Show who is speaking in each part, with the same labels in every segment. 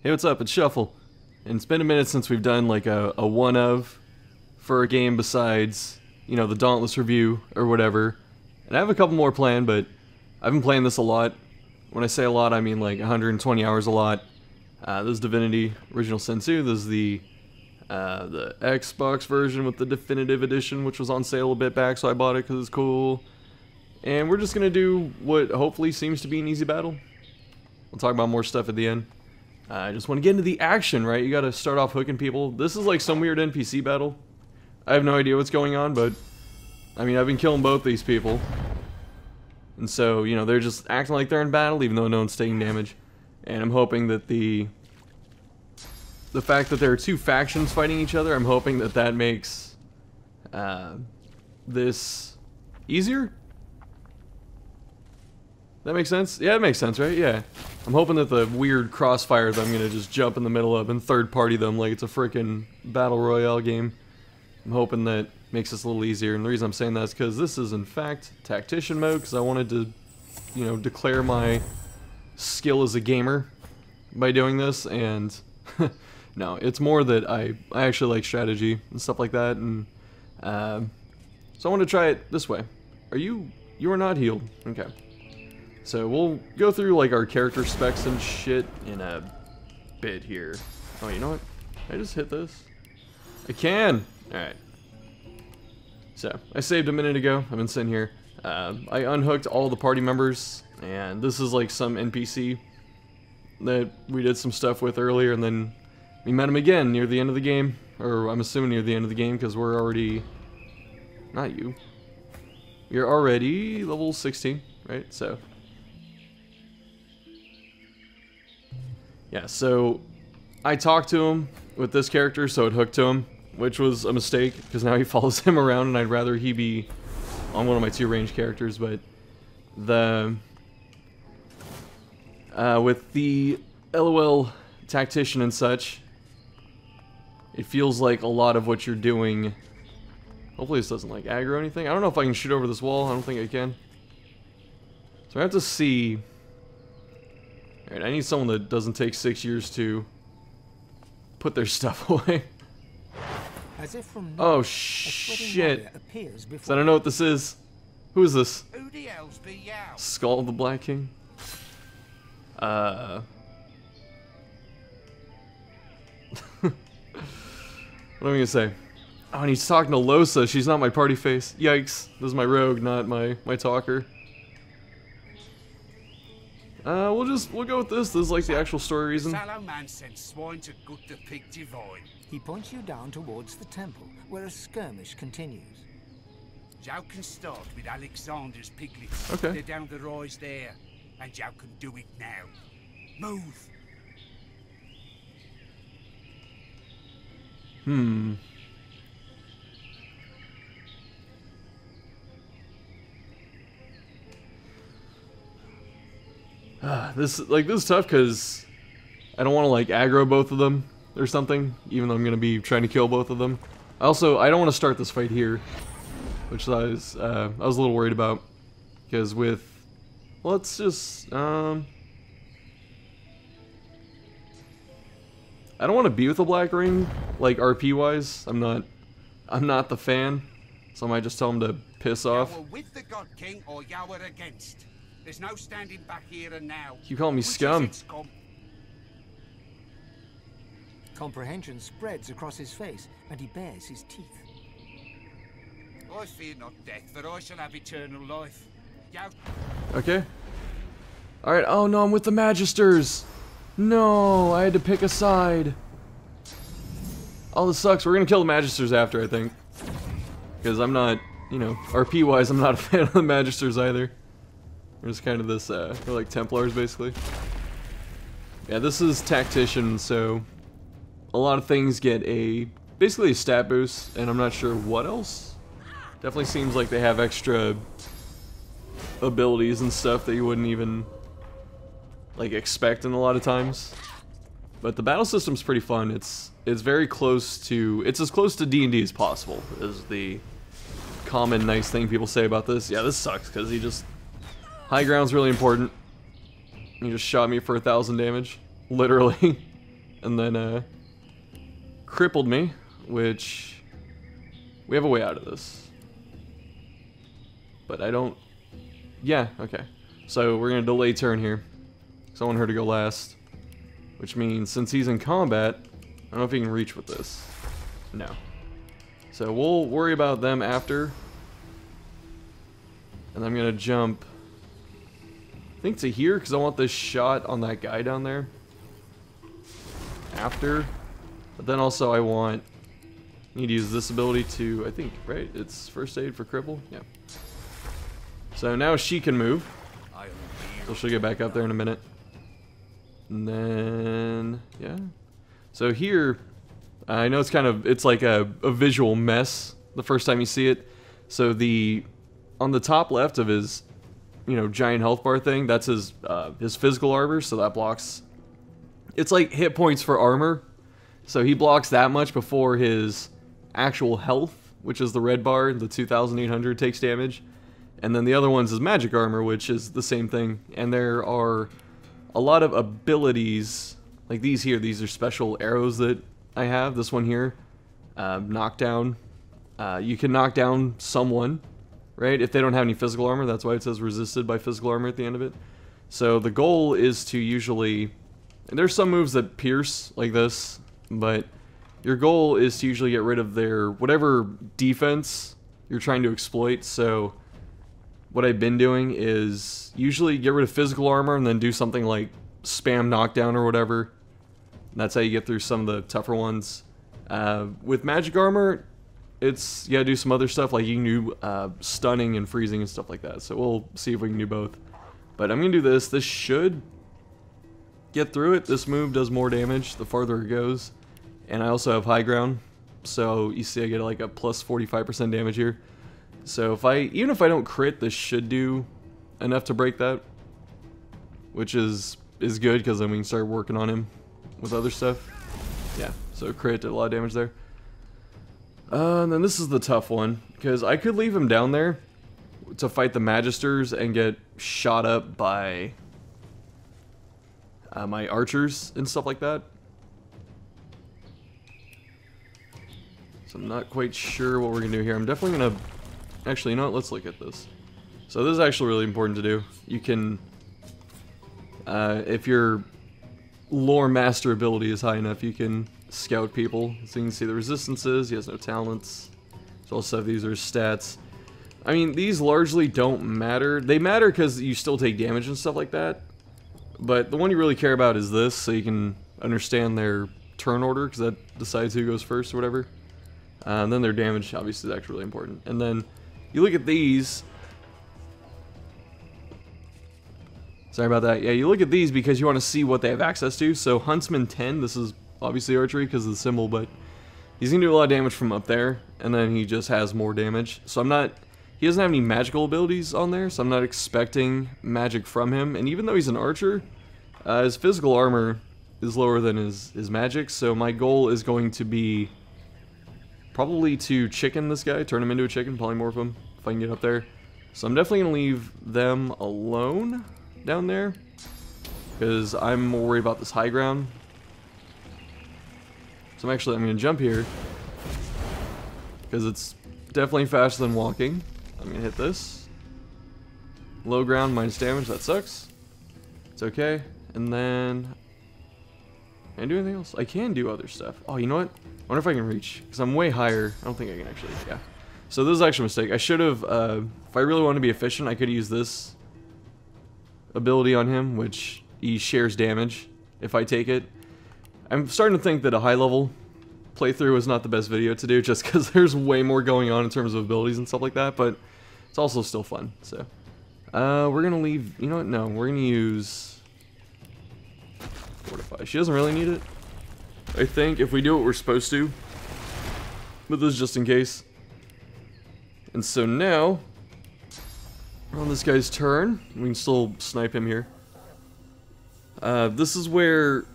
Speaker 1: Hey, what's up? It's Shuffle. And it's been a minute since we've done like a one of for a game besides, you know, the Dauntless review or whatever. And I have a couple more planned, but I've been playing this a lot. When I say a lot, I mean like 120 hours a lot. This is Divinity Original Sin 2. This is the Xbox version with the definitive edition, which was on sale a bit back, so I bought it because it's cool. And we're just going to do what hopefully seems to be an easy battle. We'll talk about more stuff at the end. I just want to get into the action, right? You got to start off hooking people. This is like some weird NPC battle. I have no idea what's going on, but I mean, I've been killing both these people. And so, you know, they're just acting like they're in battle, even though no one's taking damage. And I'm hoping that the fact that there are two factions fighting each other, I'm hoping that that makes this easier. That makes sense? Yeah, it makes sense, right? Yeah. I'm hoping that the weird crossfire that I'm gonna just jump in the middle of and third party them like it's a frickin' battle royale game. I'm hoping that makes this a little easier, and the reason I'm saying that is because this is in fact Tactician mode, because I wanted to, you know, declare my skill as a gamer by doing this, and no, it's more that I actually like strategy and stuff like that, and so I want to try it this way. You are not healed. Okay. So we'll go through like our character specs and shit in a bit here. Oh, you know what? Can I just hit this? I can! Alright. So, I saved a minute ago. I've been sitting here. I unhooked all the party members, and this is like some NPC that we did some stuff with earlier, and then we met him again near the end of the game. Or I'm assuming near the end of the game, because we're already... Not you. You're already level 16, right? So... Yeah, so I talked to him with this character, so it hooked to him, which was a mistake, because now he follows him around, and I'd rather he be on one of my two range characters, but the... with the LOL Tactician and such, it feels like a lot of what you're doing... Hopefully this doesn't, like, aggro anything. I don't know if I can shoot over this wall. I don't think I can. So I have to see... Alright, I need someone that doesn't take 6 years to put their stuff away.
Speaker 2: As if from
Speaker 1: oh shit. So I don't know what this is. Who is this?
Speaker 2: Who the hell's be you?
Speaker 1: Skull of the Black King? What am I gonna say? Oh, and he's talking to Losa. She's not my party face. Yikes. This is my rogue, not my talker. We'll go with this. This is like the actual story reason.
Speaker 2: Man sent swine to gut the pig divine. He points you down towards the temple, where a skirmish continues. Jow can start with Alexander's piglets.
Speaker 1: Okay.
Speaker 2: They're down the rise there, and Jow can do it now. Move.
Speaker 1: This is tough because I don't want to like aggro both of them or something, even though I'm gonna be trying to kill both of them. Also, I don't want to start this fight here, which I was a little worried about, because with let's just I don't want to be with a black ring like RP wise. I'm not the fan, so I might just tell him to piss off.
Speaker 2: You were with the God King, or you were against. There's no standing back here and now.
Speaker 1: You call me scum.
Speaker 3: Comprehension spreads across his face, and he bares his teeth.
Speaker 2: I fear not death, for I shall have eternal life.
Speaker 1: Okay. Alright, oh no, I'm with the Magisters! No, I had to pick a side. Oh, this sucks. We're gonna kill the Magisters after, I think. Because I'm not, you know, RP-wise, I'm not a fan of the Magisters either. They're just kind of this, they're like Templars, basically. Yeah, this is Tactician, so a lot of things get basically a stat boost, and I'm not sure what else. Definitely seems like they have extra abilities and stuff that you wouldn't even, like, expect in a lot of times. But the battle system's pretty fun. It's very close to, it's as close to D&D as possible, is the common nice thing people say about this. Yeah, this sucks, because he just... High ground's really important. He just shot me for 1,000 damage. Literally. and then crippled me, which we have a way out of this. But I don't... Yeah, okay. So we're going to delay turn here. Because I want her to go last. Which means since he's in combat, I don't know if he can reach with this. No. So we'll worry about them after. And I'm going to jump, I think, to here, because I want this shot on that guy down there. After. But then also I need to use this ability to, I think, right? It's first aid for cripple? Yeah. So now she can move. So she'll get back up there in a minute. And then, yeah. So here, I know it's like a visual mess the first time you see it. So on the top left of his, giant health bar thing, that's his physical armor, so that blocks. It's like hit points for armor. So he blocks that much before his actual health, which is the red bar, the 2,800 takes damage. And then the other one's his magic armor, which is the same thing. And there are a lot of abilities, like these here. These are special arrows that I have. This one here, knockdown. You can knock down someone, right? If they don't have any physical armor, that's why it says resisted by physical armor at the end of it. So the goal is to usually... And there's some moves that pierce, like this, but your goal is to usually get rid of their whatever defense you're trying to exploit. So what I've been doing is usually get rid of physical armor and then do something like spam knockdown or whatever. And that's how you get through some of the tougher ones. With magic armor, you gotta do some other stuff, like you can do stunning and freezing and stuff like that. So we'll see if we can do both. But I'm gonna do this. This should get through it. This move does more damage the farther it goes. And I also have high ground. So you see I get like a plus 45% damage here. So even if I don't crit, this should do enough to break that. Which is good, because then we can start working on him with other stuff. Yeah, so crit did a lot of damage there. And then this is the tough one, because I could leave him down there to fight the Magisters and get shot up by my archers and stuff like that. So I'm not quite sure what we're going to do here. I'm definitely going to... Actually, you know what? Let's look at this. So this is actually really important to do. You can... if your lore master ability is high enough, you can scout people. So you can see the resistances. He has no talents. So also these are his stats. I mean, these largely don't matter. They matter because you still take damage and stuff like that. But the one you really care about is this, so you can understand their turn order, because that decides who goes first or whatever. And then their damage, obviously, is actually really important. And then you look at these. Sorry about that. Yeah, you look at these because you want to see what they have access to. So Huntsman 10, this is obviously archery because of the symbol, but he's going to do a lot of damage from up there, and then he just has more damage. So he doesn't have any magical abilities on there, so I'm not expecting magic from him. And even though he's an archer, his physical armor is lower than his magic, so my goal is going to be probably to chicken this guy, turn him into a chicken, polymorph him, if I can get up there. So I'm definitely going to leave them alone down there, because I'm more worried about this high ground. So I'm going to jump here, because it's definitely faster than walking. I'm going to hit this. Low ground, minus damage, that sucks. It's okay. And then... Can I do anything else? I can do other stuff. Oh, you know what? I wonder if I can reach, because I'm way higher. I don't think I can actually, yeah. So this is actually a mistake. I should have, if I really want to be efficient, I could use this ability on him, which he shares damage if I take it. I'm starting to think that a high level playthrough is not the best video to do, just because there's way more going on in terms of abilities and stuff like that, but it's also still fun. So we're gonna leave, you know what, no, we're gonna use Fortify. She doesn't really need it, I think, if we do what we're supposed to, but this is just in case. And so now we're on this guy's turn. We can still snipe him here. This is where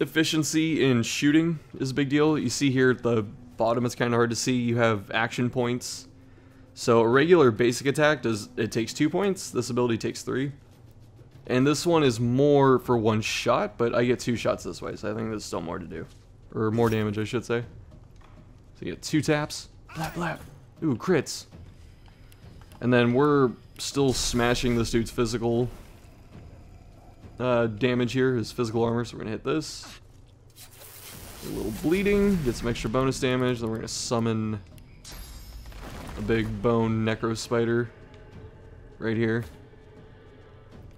Speaker 1: efficiency in shooting is a big deal. You see here at the bottom, it's kind of hard to see. You have action points. So a regular basic attack takes 2 points. This ability takes 3. And this one is more for one shot, but I get 2 shots this way, so I think there's still more to do. Or more damage, I should say. So you get 2 taps. Blap, blap. Ooh, crits. And then we're still smashing this dude's physical damage here, his physical armor, so we're gonna hit this. A little bleeding, get some extra bonus damage, then we're gonna summon a big bone necro spider right here.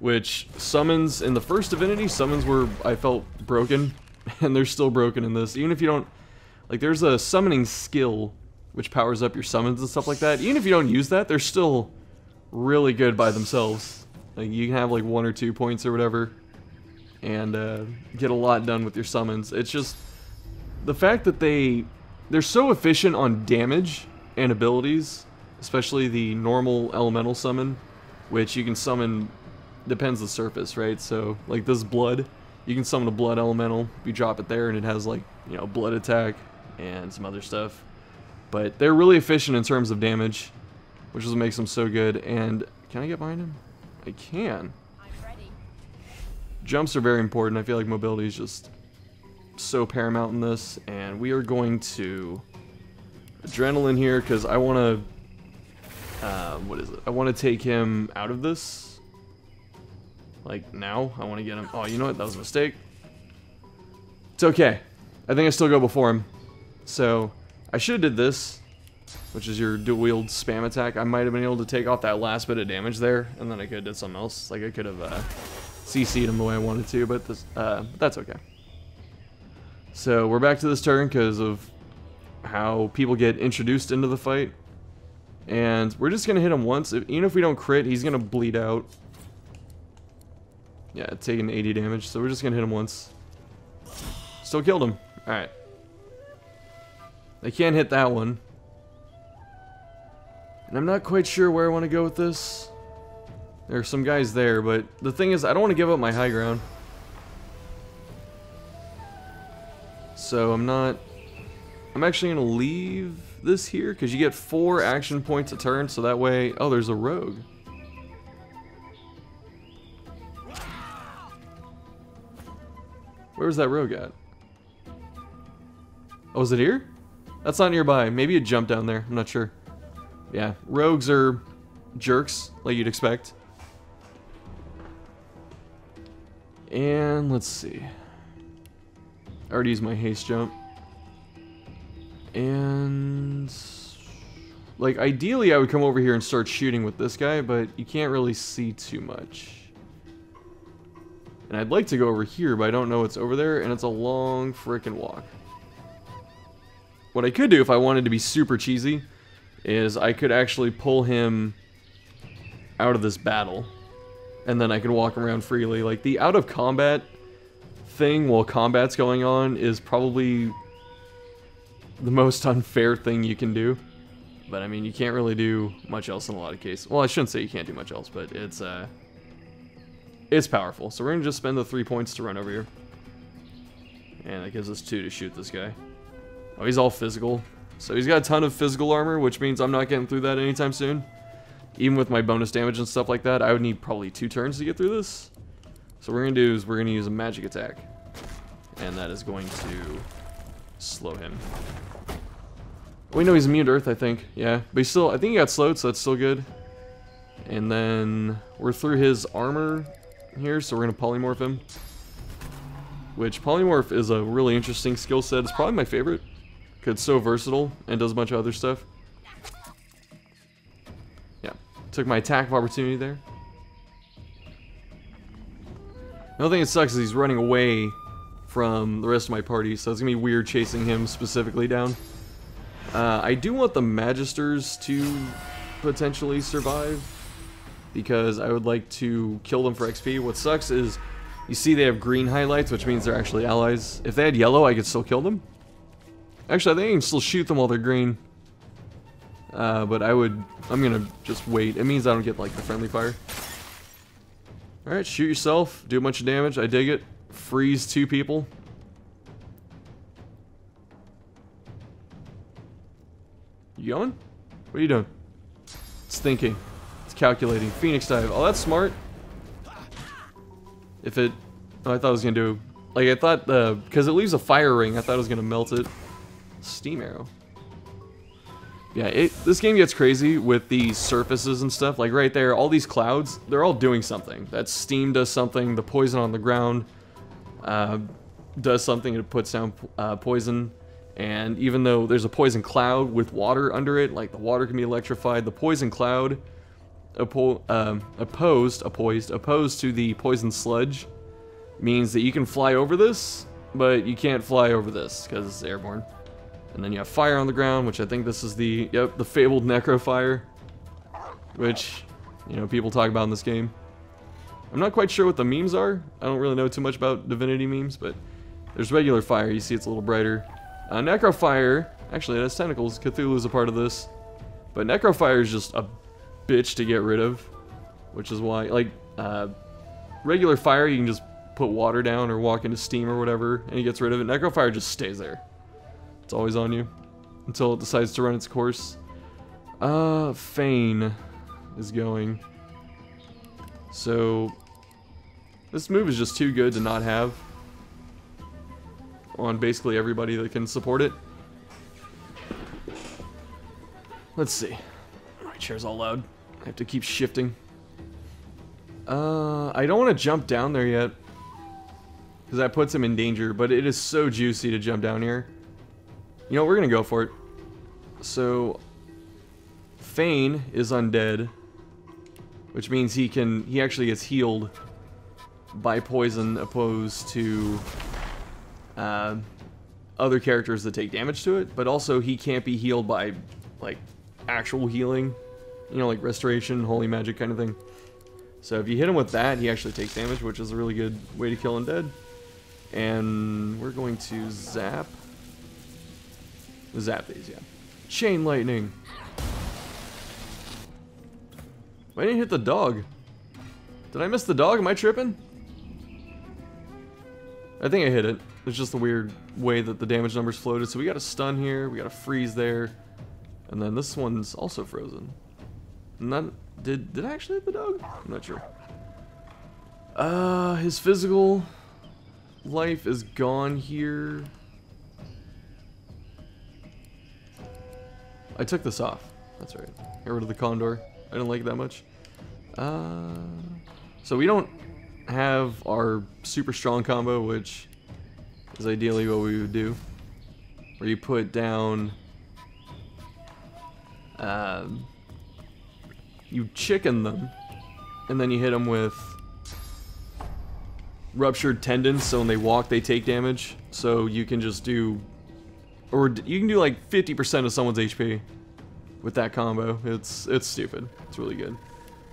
Speaker 1: Which summons, in the first Divinity, summons were, I felt, broken, and they're still broken in this. Even if you don't, like, there's a summoning skill which powers up your summons and stuff like that. Even if you don't use that, they're still really good by themselves. Like, you can have like 1 or 2 points or whatever, and get a lot done with your summons. It's just the fact that they're so efficient on damage and abilities, especially the normal elemental summon, which you can summon, depends the surface, right? So like this blood, you can summon a blood elemental, you drop it there and it has like, you know, blood attack and some other stuff. But they're really efficient in terms of damage, which is what makes them so good. And can I get behind him? I can.
Speaker 4: I'm ready.
Speaker 1: Jumps are very important. I feel like mobility is just so paramount in this, and we are going to adrenaline here because I want to what is it? I want to take him out of this. Like now, I want to get him. Oh, you know what? That was a mistake. It's okay. I think I still go before him. So I should have did this, which is your dual wield spam attack. I might have been able to take off that last bit of damage there, and then I could have did something else. Like I could have CC'd him the way I wanted to, but this, that's okay. So we're back to this turn because of how people get introduced into the fight. And we're just going to hit him once. Even if we don't crit, he's going to bleed out. Yeah, taking 80 damage. So we're just going to hit him once. Still killed him. Alright. I can't hit that one. And I'm not quite sure where I want to go with this. There are some guys there, but the thing is, I don't want to give up my high ground. So I'm actually going to leave this here, because you get 4 action points a turn, so that way... Oh, there's a rogue. Where was that rogue at? Oh, is it here? That's not nearby. Maybe it jumped down there. I'm not sure. Yeah, rogues are jerks, like you'd expect. And let's see. I already used my haste jump. And like ideally I would come over here and start shooting with this guy, but you can't really see too much. And I'd like to go over here, but I don't know what's over there, and it's a long frickin' walk. What I could do if I wanted to be super cheesy is I could actually pull him out of this battle, and then I could walk around freely. Like the out of combat thing while combat's going on is probably the most unfair thing you can do. But I mean, you can't really do much else in a lot of cases. Well, I shouldn't say you can't do much else, but it's powerful. So we're gonna just spend the 3 points to run over here. And that gives us 2 to shoot this guy. Oh, he's all physical. So he's got a ton of physical armor, which means I'm not getting through that anytime soon. Even with my bonus damage and stuff like that, I would need probably 2 turns to get through this. So what we're gonna do is we're gonna use a magic attack. And that is going to slow him. We know he's immune to Earth, I think. Yeah, but he's still, I think he got slowed, so that's still good. And then we're through his armor here, so we're gonna polymorph him. Which polymorph is a really interesting skill set. It's probably my favorite, because it's so versatile and does a bunch of other stuff. Yeah, took my attack of opportunity there. The only thing that sucks is he's running away from the rest of my party, so it's gonna be weird chasing him specifically down. I do want the Magisters to potentially survive, because I would like to kill them for XP. What sucks is, you see they have green highlights, which means they're actually allies. If they had yellow, I could still kill them. Actually, I think I can still shoot them while they're green. But I'm gonna just wait. It means I don't get, like, the friendly fire. Alright, shoot yourself, do a bunch of damage, I dig it. Freeze 2 people. You going? What are you doing? It's thinking. It's calculating. Phoenix dive. Oh, that's smart. If it... Oh, I thought it was going to do... Like, I thought... Because it leaves a fire ring, I thought it was going to melt it. Steam arrow. Yeah, this game gets crazy with these surfaces and stuff. Like, right there, all these clouds, they're all doing something. That steam does something. The poison on the ground does something. It puts down poison. And even though there's a poison cloud with water under it, like, the water can be electrified, the poison cloud... opposed to the poison sludge means that you can fly over this, but you can't fly over this because it's airborne. And then you have fire on the ground, which I think this is the fabled necro fire, which, you know, people talk about in this game. I'm not quite sure what the memes are. I don't really know too much about Divinity memes, but there's regular fire. You see it's a little brighter. Necro fire, actually it has tentacles. Cthulhu's a part of this, but necro fire is just a bitch to get rid of, which is why, like, regular fire you can just put water down or walk into steam or whatever and it gets rid of it. Necro fire just stays there. It's always on you until it decides to run its course. Feign is going. So this move is just too good to not have on basically everybody that can support it. Let's see. My chair's all loud. I have to keep shifting. I don't want to jump down there yet, because that puts him in danger, but it is so juicy to jump down here. You know, we're going to go for it. So, Feign is undead, which means he actually gets healed by poison, opposed to other characters that take damage to it, but also he can't be healed by, like, actual healing. You know, like restoration, holy magic kind of thing. So if you hit him with that, he actually takes damage, which is a really good way to kill undead. And we're going to zap. Zap these, yeah. Chain lightning. Why didn't you hit the dog? Did I miss the dog? Am I tripping? I think I hit it. It's just the weird way that the damage numbers floated. So we got a stun here, we got a freeze there. And then this one's also frozen. And that, did I actually hit the dog? I'm not sure. His physical life is gone here. I took this off. That's right. Get rid of the condor. I didn't like it that much. So we don't have our super strong combo, which is ideally what we would do. Where you put down... you chicken them, and then you hit them with ruptured tendons, so when they walk they take damage. So you can just do, or you can do like 50% of someone's HP with that combo. It's stupid. It's really good. And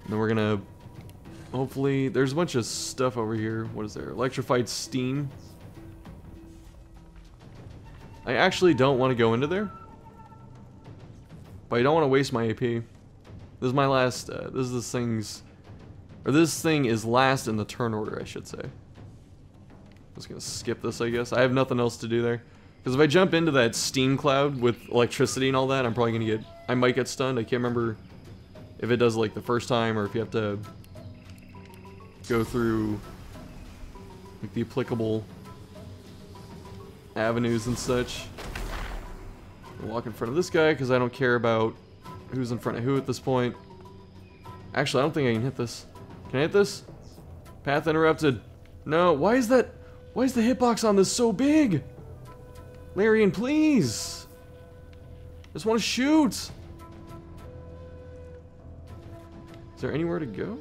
Speaker 1: then we're gonna, hopefully, there's a bunch of stuff over here. What is there? Electrified steam. I actually don't want to go into there, but I don't want to waste my AP. This is my last, this thing is last in the turn order, I should say. I'm just gonna skip this, I guess. I have nothing else to do there. Because if I jump into that steam cloud with electricity and all that, I'm probably gonna I might get stunned. I can't remember if it does like the first time or if you have to go through like the applicable avenues and such. I'll walk in front of this guy because I don't care about who's in front of who at this point. Actually, I don't think I can hit this. Can I hit this? Path interrupted. No, why is the hitbox on this so big? Larian, please. I just want to shoot. Is there anywhere to go?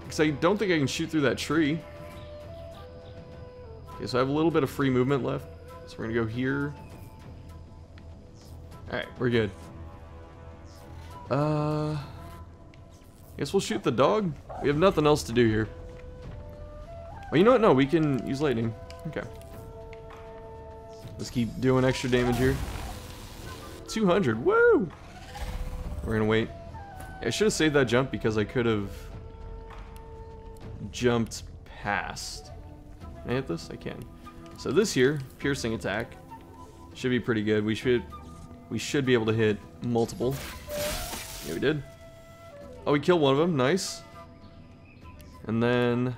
Speaker 1: Because I don't think I can shoot through that tree. Okay, so I have a little bit of free movement left. So we're going to go here. Alright, we're good. Guess we'll shoot the dog. We have nothing else to do here. Oh, you know what? No, we can use lightning. Okay. Let's keep doing extra damage here. 200. Woo! We're gonna wait. I should have saved that jump because I could have jumped past. Can I hit this? I can. So this here, piercing attack, should be pretty good. We should be able to hit multiple. Yeah, we did. Oh, we killed one of them. Nice. And then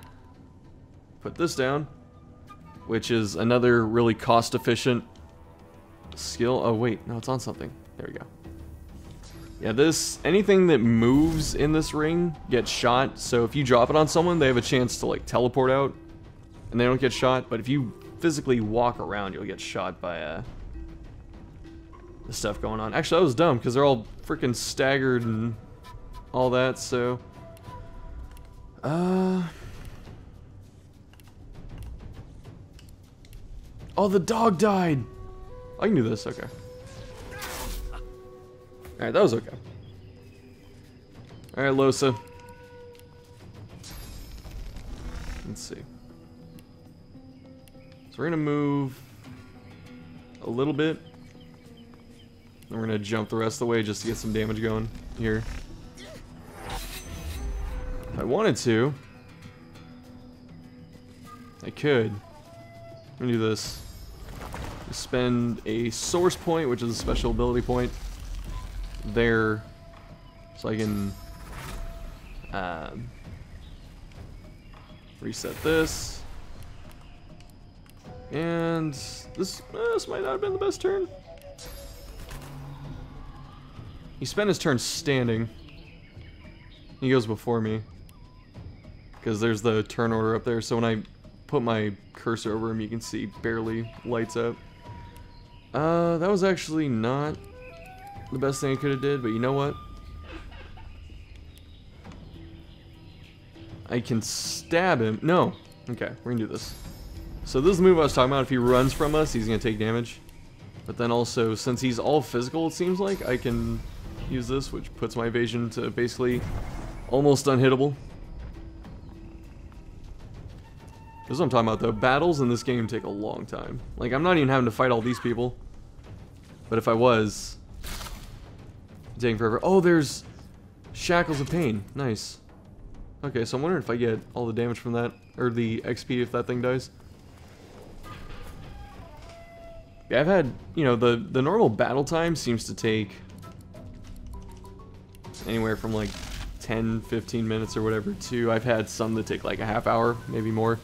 Speaker 1: put this down, which is another really cost-efficient skill. Oh wait, no, it's on something. There we go. Yeah, anything that moves in this ring gets shot, so if you drop it on someone, they have a chance to like teleport out, and they don't get shot, but if you physically walk around, you'll get shot by the stuff going on. Actually, that was dumb, because they're all freaking staggered and all that, so... Oh, the dog died! I can do this, okay. Alright, that was okay. Alright, Losa. Let's see. So we're gonna move a little bit. And we're gonna jump the rest of the way just to get some damage going here. If I wanted to, I could. I'm gonna do this. Spend a source point, which is a special ability point, there, so I can reset this. And this might not have been the best turn. He spent his turn standing. He goes before me, because there's the turn order up there, so when I put my cursor over him, you can see barely lights up. That was actually not the best thing I could have did, but you know what? I can stab him. No. Okay, we're gonna do this. So this is the move I was talking about. If he runs from us, he's gonna take damage. But then also, since he's all physical, it seems like, I can use this, which puts my evasion to basically almost unhittable. This is what I'm talking about, though. Battles in this game take a long time. Like, I'm not even having to fight all these people. But if I was, it's taking forever. Oh, there's Shackles of Pain. Nice. Okay, so I'm wondering if I get all the damage from that, or the XP if that thing dies. Yeah, I've had, you know, the normal battle time seems to take anywhere from like 10, 15 minutes or whatever to I've had some that take like a half hour, maybe more.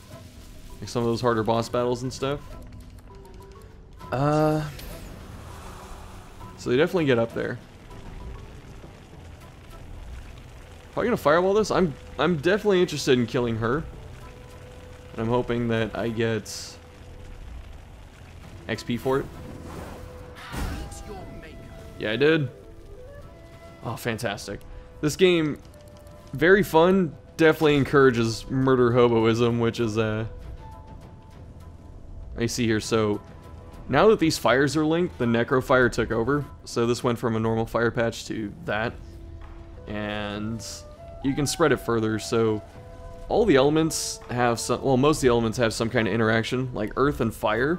Speaker 1: Like some of those harder boss battles and stuff. So they definitely get up there. Probably gonna firewall this. I'm definitely interested in killing her. And I'm hoping that I get XP for it. Yeah, I did. Oh, fantastic. This game, very fun. Definitely encourages murder hoboism, which is I see here. So now that these fires are linked, the necro fire took over. So this went from a normal fire patch to that. And you can spread it further. So all the elements have some, well, most of the elements have some kind of interaction, like earth and fire.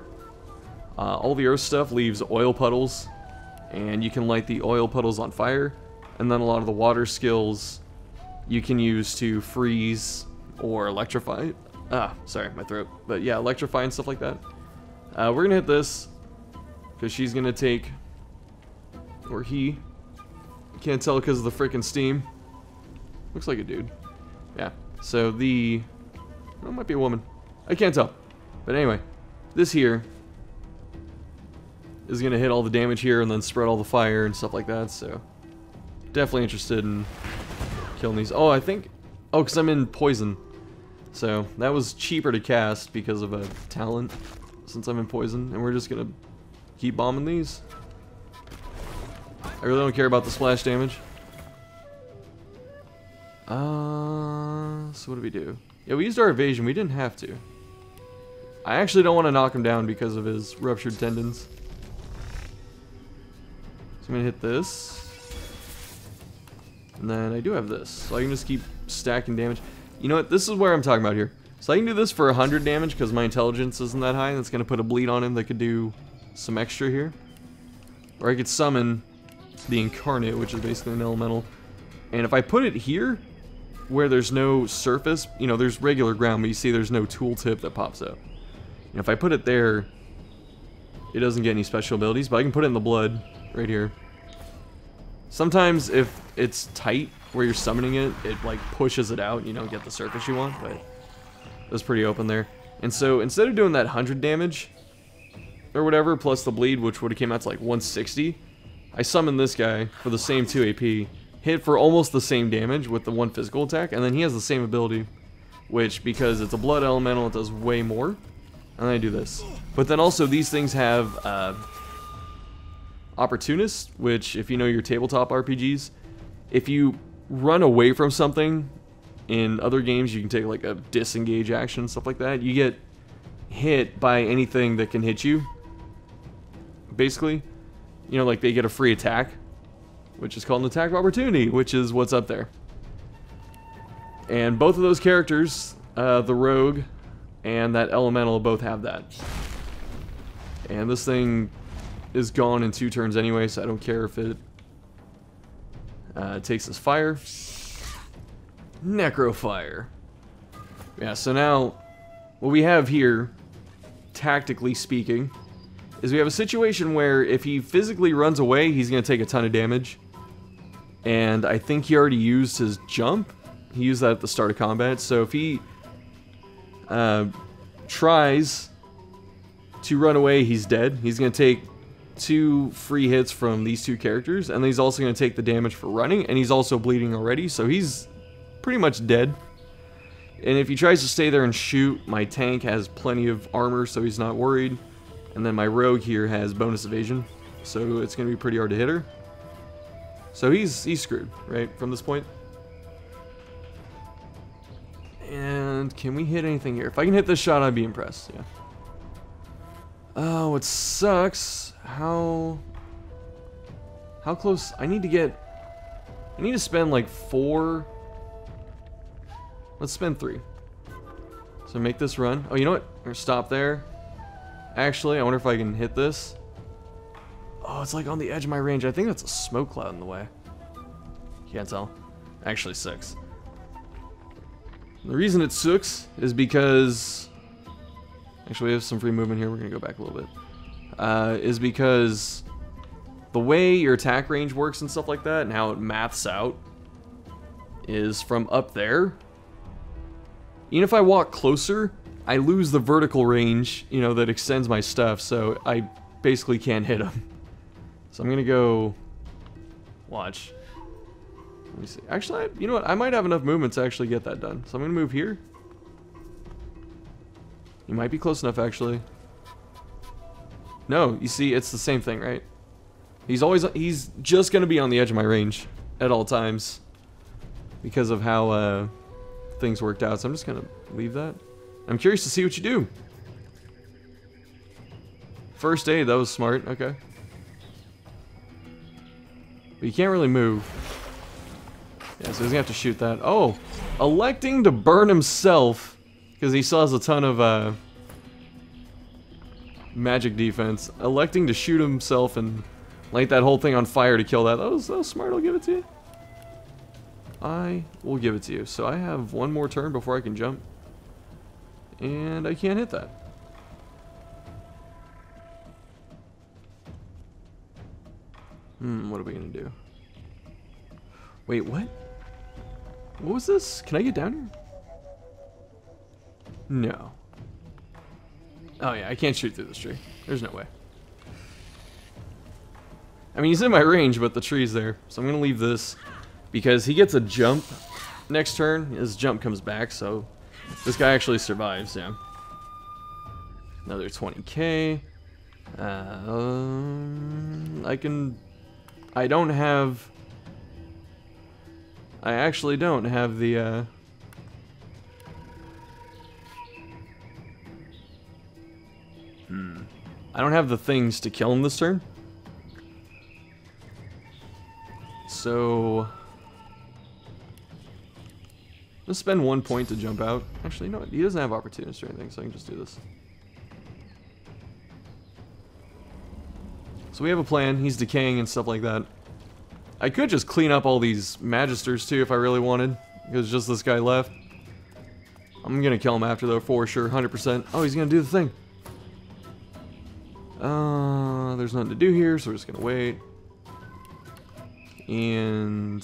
Speaker 1: All the earth stuff leaves oil puddles, and you can light the oil puddles on fire. And then a lot of the water skills you can use to freeze or electrify. Sorry, my throat. But yeah, electrify and stuff like that. We're gonna hit this, because she's gonna take, or he, can't tell because of the freaking steam. Looks like a dude. Yeah, so the, well, it might be a woman. I can't tell. But anyway, this here is gonna hit all the damage here and then spread all the fire and stuff like that, so definitely interested in killing these. Oh, I think, oh, because I'm in poison. So that was cheaper to cast because of a talent, since I'm in poison, and we're just gonna keep bombing these. I really don't care about the splash damage. So what do we do? Yeah, we used our evasion. We didn't have to. I actually don't want to knock him down because of his ruptured tendons. So I'm gonna hit this. And then I do have this, so I can just keep stacking damage. You know what? This is where I'm talking about here. So I can do this for 100 damage because my intelligence isn't that high, and it's going to put a bleed on him that could do some extra here. Or I could summon the Incarnate, which is basically an elemental. And if I put it here, where there's no surface, you know, there's regular ground, but you see there's no tooltip that pops up. And if I put it there, it doesn't get any special abilities, but I can put it in the blood right here. Sometimes if it's tight where you're summoning it, it like pushes it out, you don't get the surface you want, but was pretty open there. And so instead of doing that 100 damage or whatever, plus the bleed, which would have came out to like 160, I summoned this guy for the same 2 AP, hit for almost the same damage with the 1 physical attack, and then he has the same ability, which, because it's a blood elemental, it does way more. And then I do this. But then also these things have Opportunist, which, if you know your tabletop RPGs, if you run away from something in other games, you can take like a disengage action, stuff like that. You get hit by anything that can hit you, basically. You know, like they get a free attack, which is called an attack of opportunity, which is what's up there. And both of those characters, the rogue and that elemental, both have that. And this thing is gone in 2 turns anyway, so I don't care if it takes this fire. Necrofire. Yeah, so now what we have here, tactically speaking, is we have a situation where if he physically runs away, he's going to take a ton of damage. And I think he already used his jump. He used that at the start of combat. So if he tries to run away, he's dead. He's going to take 2 free hits from these 2 characters. And then he's also going to take the damage for running. And he's also bleeding already. So he's pretty much dead. And if he tries to stay there and shoot, my tank has plenty of armor, so he's not worried. And then my rogue here has bonus evasion, so it's going to be pretty hard to hit her. So he's screwed, right, from this point. And can we hit anything here? If I can hit this shot, I'd be impressed, yeah. Oh, it sucks. How close? I need to spend like 4... Let's spend 3. So make this run. Oh, you know what? We're gonna stop there. Actually, I wonder if I can hit this. Oh, it's like on the edge of my range. I think that's a smoke cloud in the way. Can't tell. Actually, 6. The reason it sucks is because... Actually, we have some free movement here. We're gonna go back a little bit. Is because the way your attack range works and stuff like that, and how it maths out, is from up there. Even if I walk closer, I lose the vertical range, you know, that extends my stuff, so I basically can't hit him. So I'm gonna go... Watch. Let me see. Actually, you know what? I might have enough movement to actually get that done. So I'm gonna move here. You might be close enough, actually. No, you see, it's the same thing, right? He's just gonna be on the edge of my range at all times. Because of how, things worked out, so I'm just gonna leave that. I'm curious to see what you do. First aid, that was smart, okay. But you can't really move. Yeah, so he's gonna have to shoot that. Oh, electing to burn himself, because he still has a ton of magic defense. Electing to shoot himself and light that whole thing on fire to kill that. That was smart, I'll give it to you. I will give it to you. So I have 1 more turn before I can jump. And I can't hit that. What are we gonna do? Wait, what? What was this? Can I get down here? No. Oh yeah, I can't shoot through this tree. There's no way. I mean, he's in my range, but the tree's there. So I'm gonna leave this. Because he gets a jump next turn, his jump comes back, so this guy actually survives, yeah. Another 20k. I actually don't have the, I don't have the things to kill him this turn. So... Let's spend 1 point to jump out. Actually, you know what? He doesn't have opportunist or anything, so I can just do this. So we have a plan. He's decaying and stuff like that. I could just clean up all these Magisters too if I really wanted, because just this guy left. I'm gonna kill him after though, for sure, 100%. Oh, he's gonna do the thing. There's nothing to do here, so we're just gonna wait. And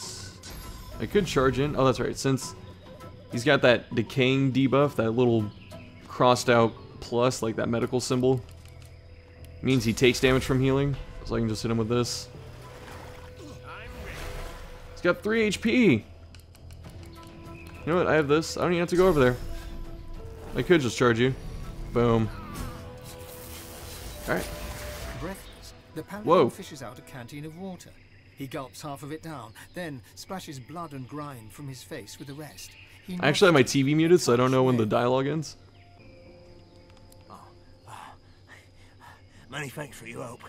Speaker 1: I could charge in. Oh, that's right. Since He's got that decaying debuff, that little crossed out plus, like that medical symbol. Means he takes damage from healing, so I can just hit him with this. He's got 3 HP! You know what, I have this. I don't even have to go over there. I could just charge you. Boom. Alright.
Speaker 3: Breathless, the
Speaker 1: Whoa.
Speaker 3: paladin fishes out a canteen of water. He gulps half of it down, then splashes blood and grime from his face with the rest.
Speaker 1: I actually have my TV muted, so I don't know when the dialogue ends.
Speaker 2: Many thanks for your help.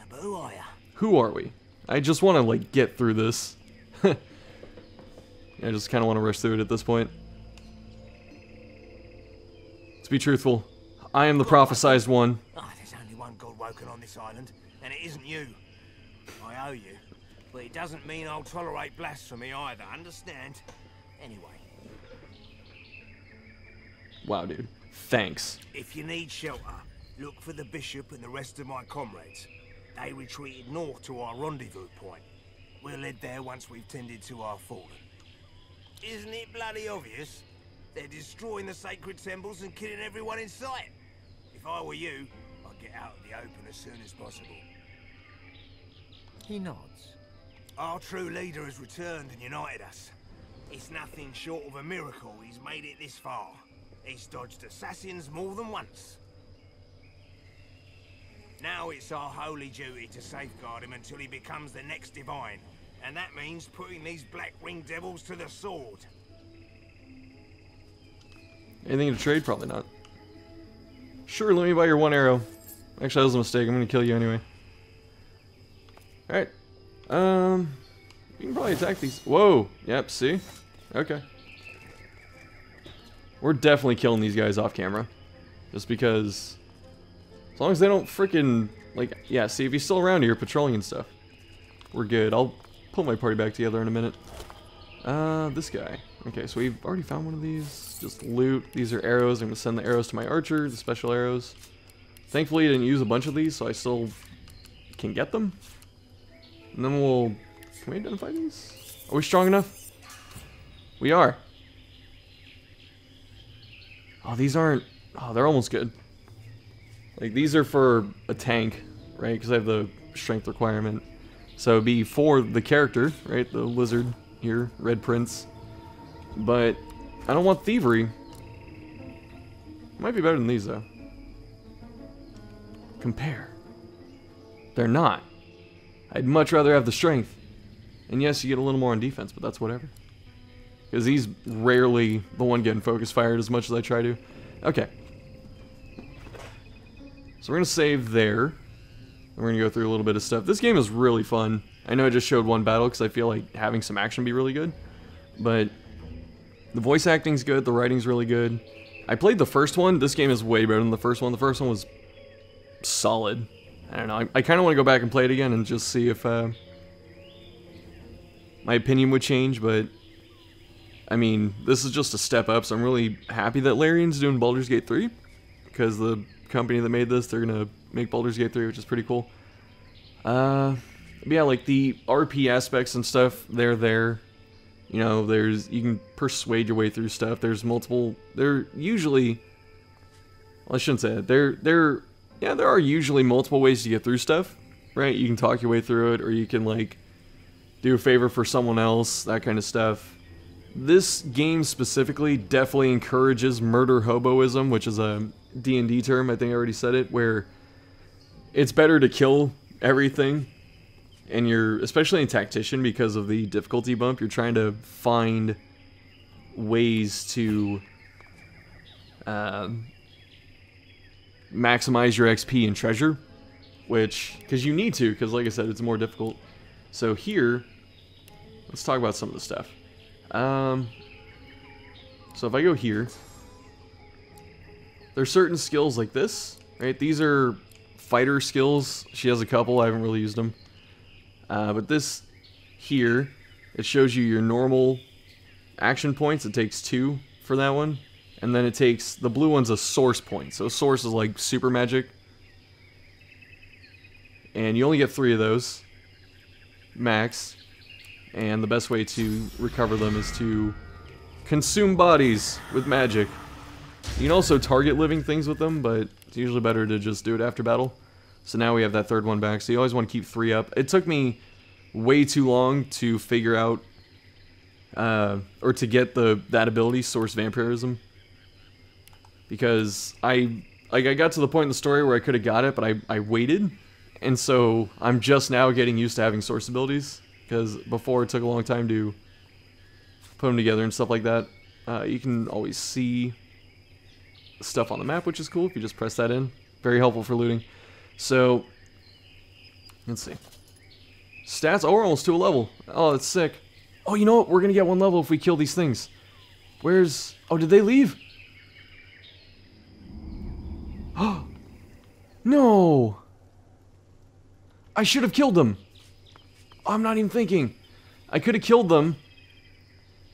Speaker 2: But who are you?
Speaker 1: Who are we? I just want to, like, get through this. I just kind of want to rush through it at this point. To be truthful, I am the prophesized one.
Speaker 2: There's only one god woken on this island, and it isn't you. I owe you, but it doesn't mean I'll tolerate blasphemy either, understand? Anyway.
Speaker 1: Wow, dude. Thanks.
Speaker 2: If you need shelter, look for the bishop and the rest of my comrades. They retreated north to our rendezvous point. We'll head there once we've tended to our fallen. Isn't it bloody obvious? They're destroying the sacred temples and killing everyone in sight. If I were you, I'd get out of the open as soon as possible.
Speaker 3: He nods.
Speaker 2: Our true leader has returned and united us. It's nothing short of a miracle he's made it this far. He's dodged assassins more than once. Now it's our holy duty to safeguard him until he becomes the next divine. And that means putting these black winged devils to the sword.
Speaker 1: Anything to trade? Probably not. Sure, let me buy your 1 arrow. Actually, that was a mistake. I'm gonna kill you anyway. Alright. You can probably attack these. Whoa. Yep, see? Okay. We're definitely killing these guys off camera. Just because... As long as they don't freaking... Like, yeah, see, if he's still around here patrolling and stuff. We're good. I'll put my party back together in a minute. This guy. Okay, so we've already found one of these. Just loot. These are arrows. I'm going to send the arrows to my archer, the special arrows. Thankfully, I didn't use a bunch of these, so I still can get them. And then we'll... Can we identify these? Are we strong enough? We are. Oh, these aren't... Oh, they're almost good. Like, these are for a tank, right? Because I have the strength requirement. So it'd be for the character, right? The lizard here, Red Prince. But I don't want thievery. Might be better than these, though. Compare. They're not. I'd much rather have the strength. And yes, you get a little more on defense, but that's whatever. Because he's rarely the one getting focus fired as much as I try to. Okay. So we're going to save there. We're going to go through a little bit of stuff. This game is really fun. I know I just showed one battle because I feel like having some action would be really good. But the voice acting's good. The writing's really good. I played the first one. This game is way better than the first one. The first one was solid. I don't know. I kind of want to go back and play it again and just see if my opinion would change. But, I mean, this is just a step up. So I'm really happy that Larian's doing Baldur's Gate 3. Because the company that made this, they're going to make Baldur's Gate 3, which is pretty cool. Yeah, like the RP aspects and stuff, they're there. You know, you can persuade your way through stuff. There's multiple, they're usually, well, I shouldn't say that. Yeah, there are usually multiple ways to get through stuff, right? You can talk your way through it, or you can, like, do a favor for someone else, that kind of stuff. This game specifically definitely encourages murder hoboism, which is a D&D term, I think I already said it, where it's better to kill everything, and you're, especially in Tactician, because of the difficulty bump, you're trying to find ways to maximize your XP and treasure, because you need to, because like I said, it's more difficult. So here, let's talk about some of the stuff. So if I go here, there's certain skills like this, right? These are fighter skills. She has a couple, I haven't really used them. But this here, it shows you your normal action points. It takes 2 for that one. And then it takes, the blue one's a source point. So source is like super magic. And you only get 3 of those, max. And the best way to recover them is to Consume bodies with magic. You can also target living things with them, but it's usually better to just do it after battle. So now we have that third one back, so you always want to keep 3 up. It took me way too long to figure out, or to get that ability, Source Vampirism. Because I got to the point in the story where I could have got it, but I waited. And so I'm just now getting used to having Source abilities. Because before it took a long time to put them together and stuff like that. You can always see stuff on the map, which is cool if you just press that in. Very helpful for looting. So, let's see. Stats, oh, we're almost to a level. Oh, that's sick. Oh, you know what? We're going to get 1 level if we kill these things. Where's... Oh, did they leave? Oh, no. I should have killed them. I'm not even thinking. I could have killed them,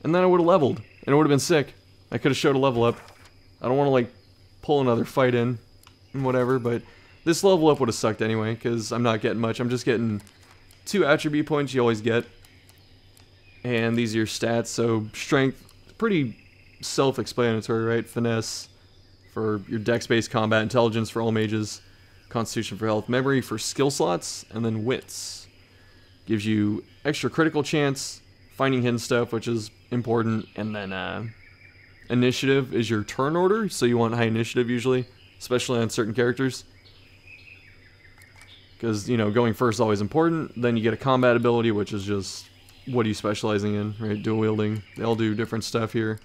Speaker 1: and then I would have leveled, and it would have been sick. I could have showed a level up. I don't want to, like, pull another fight in and whatever, but this level up would have sucked anyway, because I'm not getting much. I'm just getting 2 attribute points you always get, and these are your stats. So strength, pretty self-explanatory, right? Finesse for your dex-based combat, intelligence for all mages, constitution for health, memory for skill slots, and then wits. Gives you extra critical chance, finding hidden stuff, which is important, and then initiative is your turn order, so you want high initiative usually, especially on certain characters. Because, you know, going first is always important. Then you get a combat ability, which is just, what are you specializing in, right? Dual wielding. They all do different stuff here.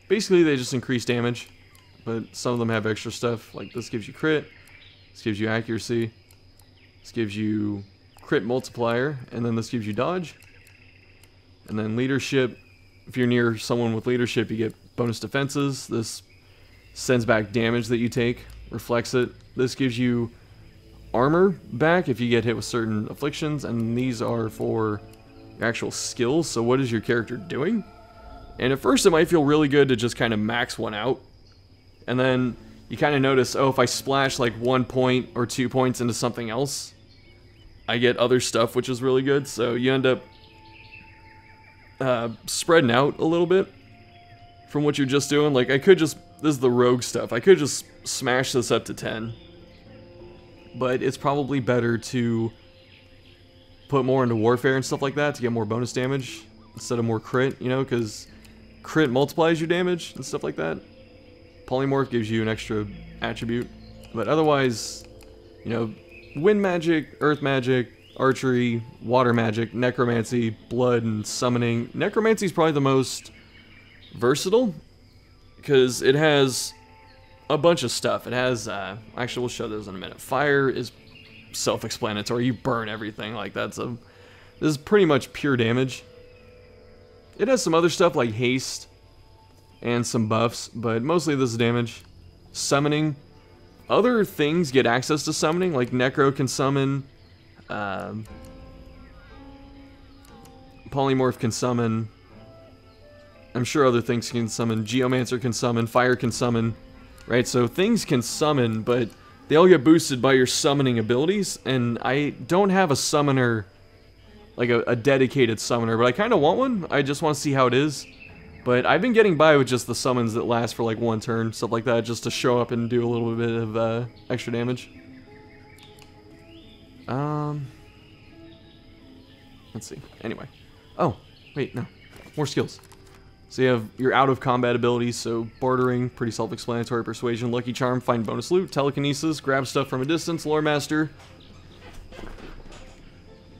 Speaker 1: Basically, they just increase damage, but some of them have extra stuff. Like this gives you crit, this gives you accuracy, this gives you crit multiplier, and then this gives you dodge. And then leadership, if you're near someone with leadership, you get bonus defenses. This sends back damage that you take, reflects it. This gives you armor back if you get hit with certain afflictions, and these are for your actual skills. So what is your character doing? And at first it might feel really good to just kind of max one out, and then you kind of notice, oh, if I splash like 1 point or 2 points into something else, I get other stuff, which is really good. So you end up spreading out a little bit from what you're just doing. Like I could just, this is the rogue stuff, I could just smash this up to 10, but it's probably better to put more into warfare and stuff like that to get more bonus damage instead of more crit, you know, because crit multiplies your damage and stuff like that. Polymorph gives you an extra attribute, but otherwise, you know, wind magic, earth magic, archery, water magic, necromancy, blood, and summoning. Necromancy is probably the most versatile because it has a bunch of stuff. It has, actually we'll show those in a minute. Fire is self-explanatory. You burn everything. Like this is pretty much pure damage. It has some other stuff like haste and some buffs, but mostly this is damage. Summoning. Other things get access to summoning, like Necro can summon, Polymorph can summon, I'm sure other things can summon, Geomancer can summon, Fire can summon, right? So things can summon, but they all get boosted by your summoning abilities, and I don't have a summoner, like a dedicated summoner, but I kind of want one. I just want to see how it is. But I've been getting by with just the summons that last for like 1 turn, stuff like that, just to show up and do a little bit of extra damage. Let's see. Anyway. Oh, wait, no. More skills. So you have your out of combat abilities, so bartering, pretty self-explanatory, persuasion, lucky charm, find bonus loot, telekinesis, grab stuff from a distance, lore master,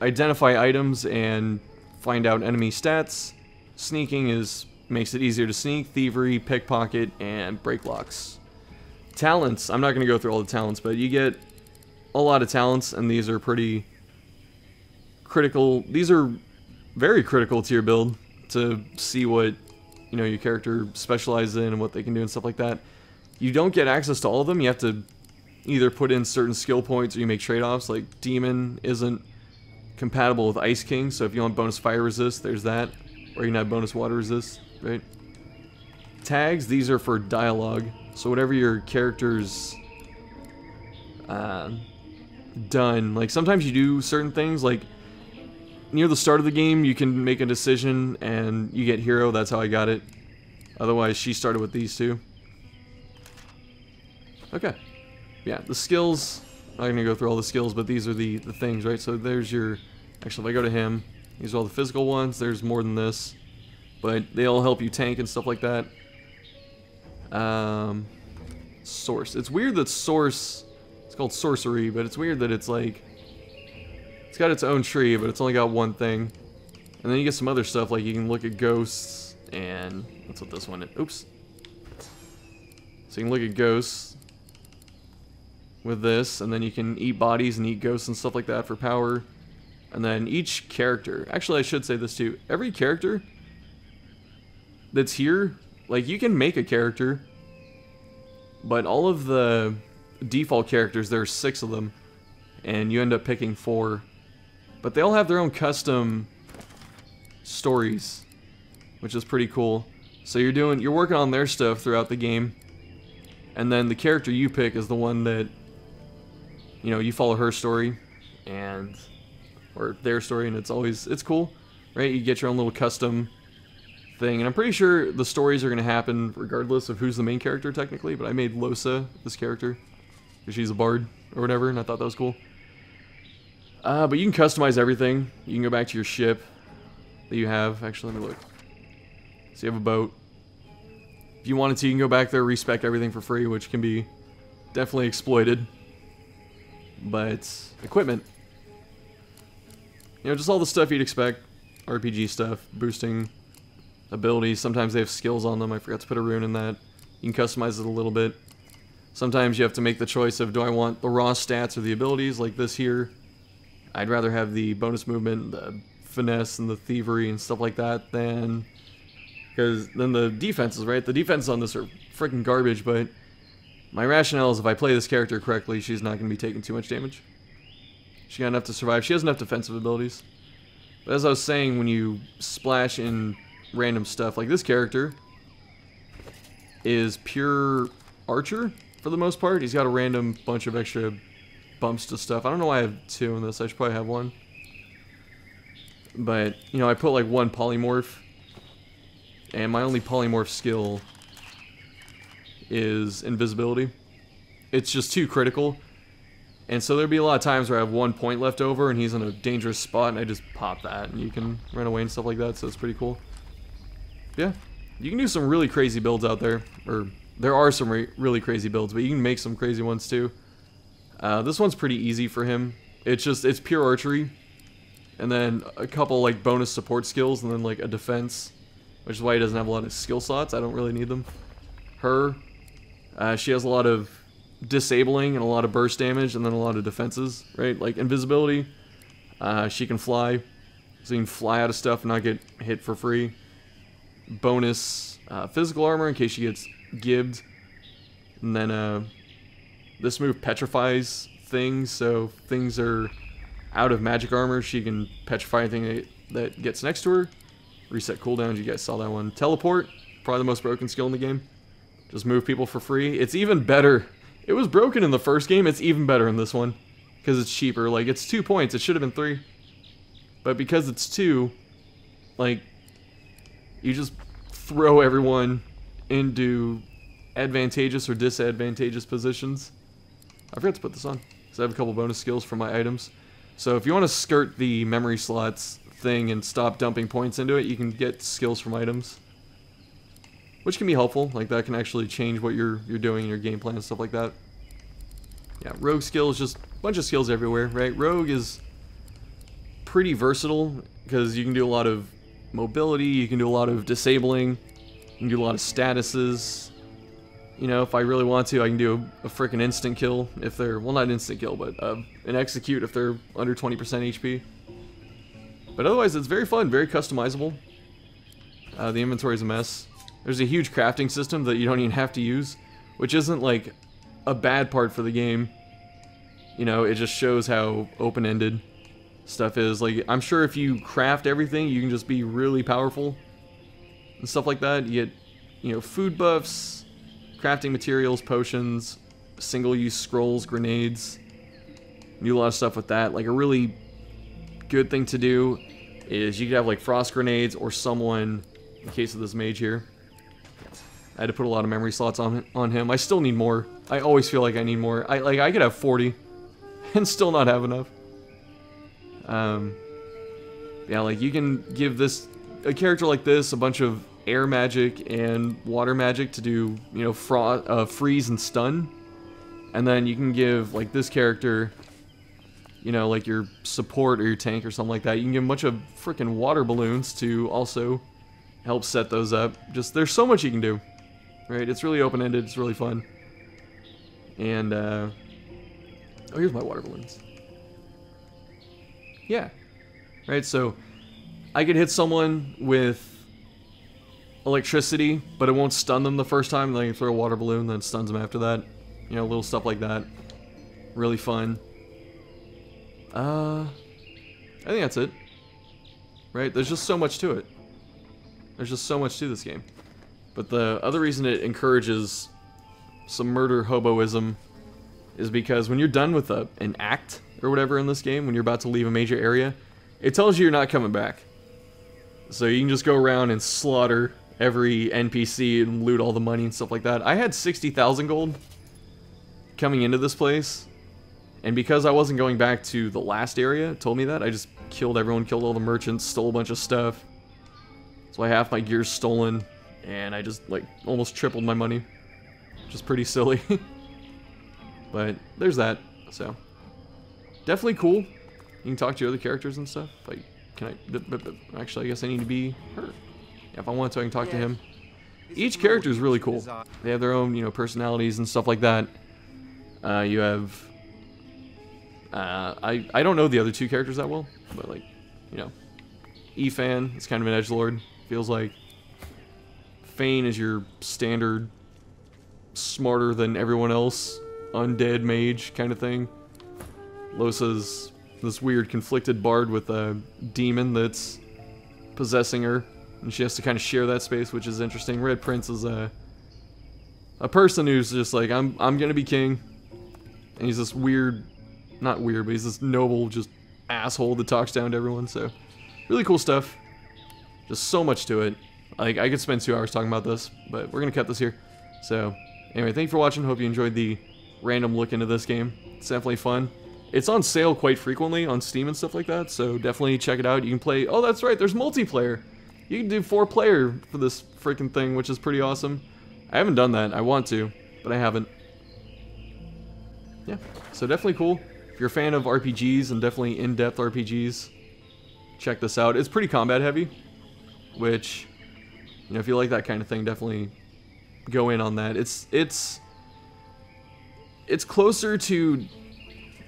Speaker 1: identify items and find out enemy stats. Sneaking makes it easier to sneak, thievery, pickpocket, and break locks. Talents, I'm not going to go through all the talents, but you get a lot of talents, and these are pretty critical. These are very critical to your build to see what, you know, your character specializes in and what they can do and stuff like that. You don't get access to all of them. You have to either put in certain skill points or you make trade-offs. Like Demon isn't compatible with Ice King, so if you want bonus fire resist, there's that. Or you can have bonus water resist, right? Tags, these are for dialogue. So whatever your character's done, like sometimes you do certain things, like near the start of the game, you can make a decision and you get hero. That's how I got it. Otherwise, she started with these two. Okay. Yeah, the skills, I'm not going to go through all the skills, but these are the things, right? So there's your, actually, if I go to him, these are all the physical ones. There's more than this, but they all help you tank and stuff like that. Source. It's weird that source, it's called sorcery, but it's weird that it's like, it's got its own tree, but it's only got one thing. And then you get some other stuff, like you can look at ghosts, and that's what this one is. Oops. So you can look at ghosts with this, and then you can eat bodies and eat ghosts and stuff like that for power. And then each character, actually I should say this too, every character that's here, like you can make a character, but all of the default characters, there are 6 of them, and you end up picking 4. But they all have their own custom stories, which is pretty cool. So you're working on their stuff throughout the game, and then the character you pick is the one that, you know, you follow her story, and or their story, and it's cool, right? You get your own little custom thing, and I'm pretty sure the stories are going to happen regardless of who's the main character technically, but I made Losa this character because she's a bard or whatever, and I thought that was cool. But you can customize everything. You can go back to your ship that you have. Actually, let me look. So you have a boat. If you wanted to, you can go back there, respec everything for free, which can be definitely exploited. But equipment, you know, just all the stuff you'd expect. RPG stuff, boosting abilities. Sometimes they have skills on them. I forgot to put a rune in that. You can customize it a little bit. Sometimes you have to make the choice of, do I want the raw stats or the abilities, like this here. I'd rather have the bonus movement, the finesse, and the thievery and stuff like that than, because then the defenses, right? The defenses on this are freaking garbage, but my rationale is if I play this character correctly, she's not going to be taking too much damage. She got enough to survive. She has enough defensive abilities. But as I was saying, when you splash in random stuff, like this character is pure archer for the most part. He's got a random bunch of extra bumps to stuff. I don't know why I have 2 in this. I should probably have 1. But, you know, I put like 1 polymorph, and my only polymorph skill is invisibility. It's just too critical. And so there'd be a lot of times where I have 1 point left over and he's in a dangerous spot and I just pop that and you can run away and stuff like that, so it's pretty cool. Yeah, you can do some really crazy builds out there, or there are some really crazy builds, but you can make some crazy ones too. This one's pretty easy for him. It's pure archery, and then a couple like bonus support skills, and then like a defense, which is why he doesn't have a lot of skill slots. I don't really need them. Her, she has a lot of disabling and a lot of burst damage, and then a lot of defenses, right? Like invisibility, she can fly, so you can fly out of stuff and not get hit for free. Bonus physical armor in case she gets gibbed, and then this move petrifies things, so if things are out of magic armor, she can petrify anything that gets next to her. Reset cooldowns, you guys saw that one. Teleport, probably the most broken skill in the game. Just move people for free. It's even better. It was broken in the first game, it's even better in this one, because it's cheaper. Like, it's 2 points, it should have been 3. But because it's 2, like, you just throw everyone into advantageous or disadvantageous positions. I forgot to put this on, because I have a couple bonus skills for my items. So if you want to skirt the memory slots thing and stop dumping points into it, you can get skills from items, which can be helpful. Like, that can actually change what you're doing in your game plan and stuff like that. Yeah, rogue skills, just a bunch of skills everywhere, right? Rogue is pretty versatile, because you can do a lot of mobility, you can do a lot of disabling, you can do a lot of statuses. You know, if I really want to, I can do a freaking instant kill if they're, well, not instant kill, but an execute if they're under 20% HP. But otherwise, it's very fun, very customizable. The inventory is a mess. There's a huge crafting system that you don't even have to use, which isn't like a bad part for the game. You know, it just shows how open-ended stuff is. Like, I'm sure if you craft everything, you can just be really powerful and stuff like that. You get, you know, food buffs, crafting materials, potions, single-use scrolls, grenades. You do a lot of stuff with that. Like, a really good thing to do is you could have like frost grenades or someone, in case of this mage here. I had to put a lot of memory slots on him. I still need more. I always feel like I need more. I could have 40 and still not have enough. Yeah, like you can give a character like this a bunch of air magic and water magic to do, you know, freeze and stun. And then you can give like this character, you know, like your support or your tank or something like that. You can give a bunch of freaking water balloons to also help set those up. Just, there's so much you can do. Right, it's really open-ended, it's really fun. And, oh, here's my water balloons. Yeah. Right, so I could hit someone with electricity, but it won't stun them the first time. Then I can throw a water balloon, then it stuns them after that. You know, little stuff like that. Really fun. I think that's it. Right, there's just so much to it. There's just so much to this game. But the other reason it encourages some murder hoboism is because when you're done with an act or whatever in this game, when you're about to leave a major area, it tells you you're not coming back. So you can just go around and slaughter every NPC and loot all the money and stuff like that. I had 60,000 gold coming into this place, and because I wasn't going back to the last area, it told me that, I just killed everyone, killed all the merchants, stole a bunch of stuff. That's why half my gear's stolen. And I just, like, almost tripled my money. Which is pretty silly. But, there's that. So, definitely cool. You can talk to your other characters and stuff. Like, can I... Actually, I guess I need to be her. Yeah, if I want to, I can talk to him. Each character is really cool. They have their own, you know, personalities and stuff like that. You have... I don't know the other two characters that well. But, like, you know... Efan is kind of an edgelord. Feels like... Fane is your standard, smarter than everyone else, undead mage kind of thing. Losa's this weird conflicted bard with a demon that's possessing her, and she has to kind of share that space, which is interesting. Red Prince is a person who's just like, I'm gonna be king, and he's this weird, not weird, but he's this noble, just asshole that talks down to everyone. So, really cool stuff. Just so much to it. Like, I could spend 2 hours talking about this, but we're going to cut this here. So, anyway, thank you for watching. Hope you enjoyed the random look into this game. It's definitely fun. It's on sale quite frequently on Steam and stuff like that, so definitely check it out. You can play... Oh, that's right, there's multiplayer. You can do 4-player for this freaking thing, which is pretty awesome. I haven't done that. I want to, but I haven't. Yeah, so definitely cool. If you're a fan of RPGs and definitely in-depth RPGs, check this out. It's pretty combat heavy, which... You know, if you like that kind of thing, definitely go in on that. It's closer to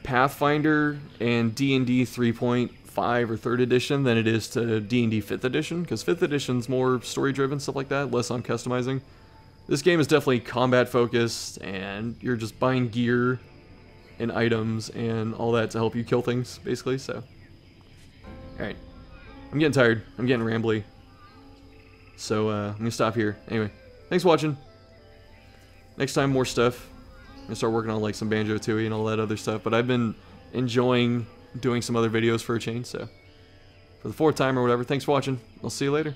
Speaker 1: Pathfinder and D&D 3.5 or 3rd edition than it is to D&D 5th edition, because 5th edition's more story-driven, stuff like that, less on customizing. This game is definitely combat-focused, and you're just buying gear and items and all that to help you kill things, basically, so. Alright. I'm getting tired. I'm getting rambly. So, I'm going to stop here. Anyway, thanks for watching. Next time, more stuff. I'm going to start working on, like, some Banjo-Tooie and all that other stuff. But I've been enjoying doing some other videos for a change, so. For the 4th time or whatever, thanks for watching. I'll see you later.